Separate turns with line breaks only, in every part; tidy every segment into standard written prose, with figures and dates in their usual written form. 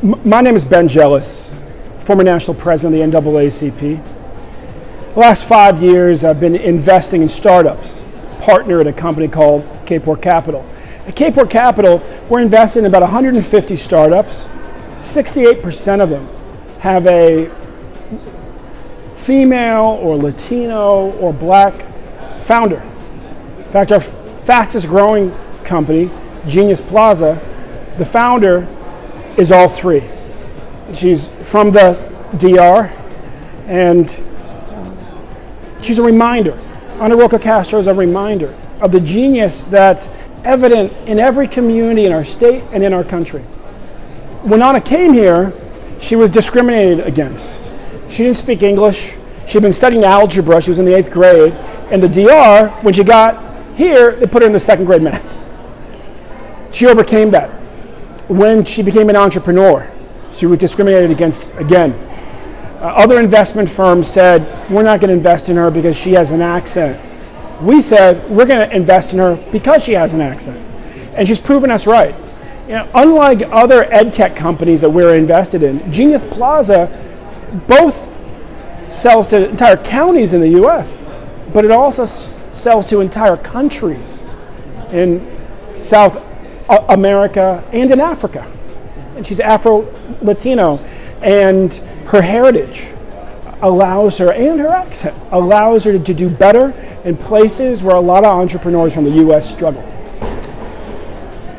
My name is Ben Jealous, former national president of the NAACP. The last 5 years, I've been investing in startups, partner at a company called Capeport Capital. At Capeport Capital, we're investing in about 150 startups. 68% of them have a female or Latino or black founder. In fact, our fastest growing company, Genius Plaza, the founder is all three. She's from the DR, and she's a reminder. Ana Roca Castro is a reminder of the genius that's evident in every community in our state and in our country. When Ana came here, she was discriminated against. She didn't speak English. She'd been studying algebra. She was in the 8th grade. In the DR, when she got here, they put her in the 2nd grade math. She overcame that. When she became an entrepreneur, she was discriminated against again. Other investment firms said, we're not going to invest in her because she has an accent. We said, we're going to invest in her because she has an accent. And she's proven us right. You know, unlike other ed tech companies that we're invested in, Genius Plaza both sells to entire counties in the US, but it also sells to entire countries in South America and in Africa. And she's Afro-Latino, and her heritage allows her, and her accent, allows her to do better in places where a lot of entrepreneurs from the US struggle.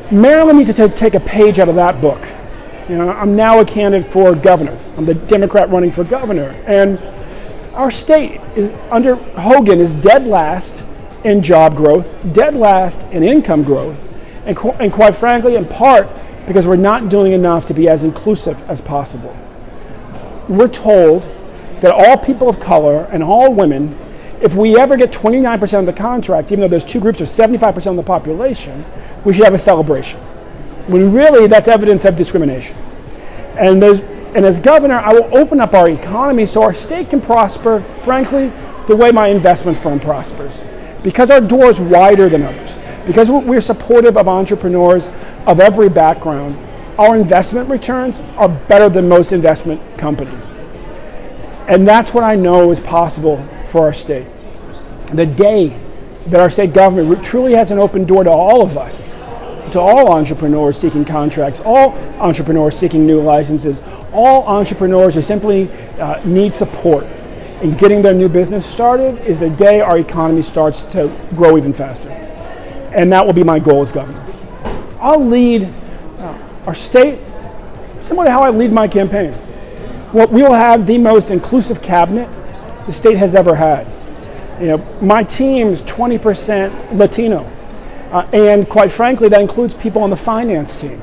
Maryland needs to take a page out of that book. You know, I'm now a candidate for governor. I'm the Democrat running for governor. And our state is, under Hogan, is dead last in job growth, dead last in income growth, and quite frankly, in part, because we're not doing enough to be as inclusive as possible. We're told that all people of color and all women, if we ever get 29% of the contract, even though those two groups are 75% of the population, we should have a celebration. When really that's evidence of discrimination. And as governor, I will open up our economy so our state can prosper, frankly, the way my investment firm prospers. Because our door is wider than others. Because we're supportive of entrepreneurs of every background, our investment returns are better than most investment companies. And that's what I know is possible for our state. The day that our state government truly has an open door to all of us, to all entrepreneurs seeking contracts, all entrepreneurs seeking new licenses, all entrepreneurs who simply need support in getting their new business started, is the day our economy starts to grow even faster. And that will be my goal as governor. I'll lead our state similar to how I lead my campaign. Well, we will have the most inclusive cabinet the state has ever had. You know, my team is 20% Latino, and quite frankly, that includes people on the finance team.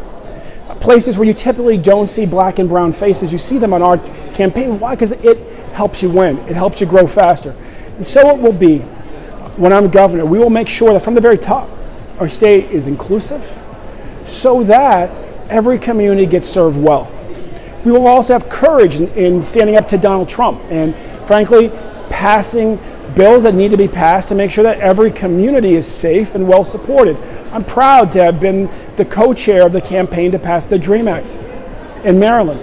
Places where you typically don't see black and brown faces, you see them on our campaign. Why? Because it helps you win. It helps you grow faster. And so it will be when I'm governor. We will make sure that from the very top, our state is inclusive so that every community gets served well. We will also have courage in standing up to Donald Trump and, frankly, passing bills that need to be passed to make sure that every community is safe and well supported. I'm proud to have been the co-chair of the campaign to pass the DREAM Act in Maryland.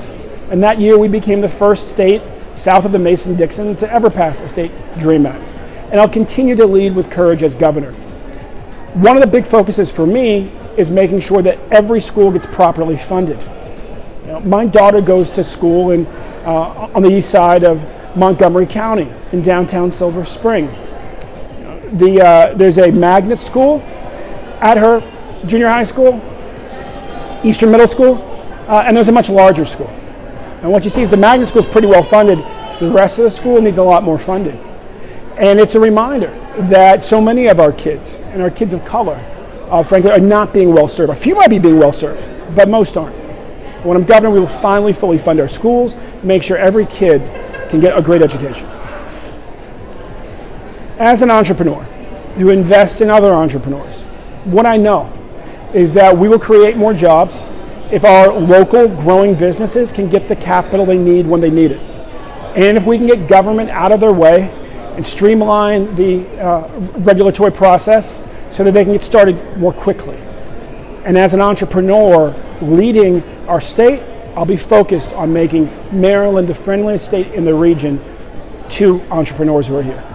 And that year we became the first state south of the Mason-Dixon to ever pass a state DREAM Act. And I'll continue to lead with courage as governor. One of the big focuses for me is making sure that every school gets properly funded. You know, my daughter goes to school on the east side of Montgomery County in downtown Silver Spring. There's a magnet school at her junior high school, Eastern Middle School, and there's a much larger school. And what you see is the magnet school is pretty well funded. The rest of the school needs a lot more funding. And it's a reminder that so many of our kids, and our kids of color, frankly, are not being well served. A few might be being well served, but most aren't. When I'm governor, we will finally fully fund our schools, make sure every kid can get a great education. As an entrepreneur who invests in other entrepreneurs, what I know is that we will create more jobs if our local growing businesses can get the capital they need when they need it. And if we can get government out of their way and streamline the regulatory process so that they can get started more quickly. And as an entrepreneur leading our state, I'll be focused on making Maryland the friendliest state in the region to entrepreneurs who are here.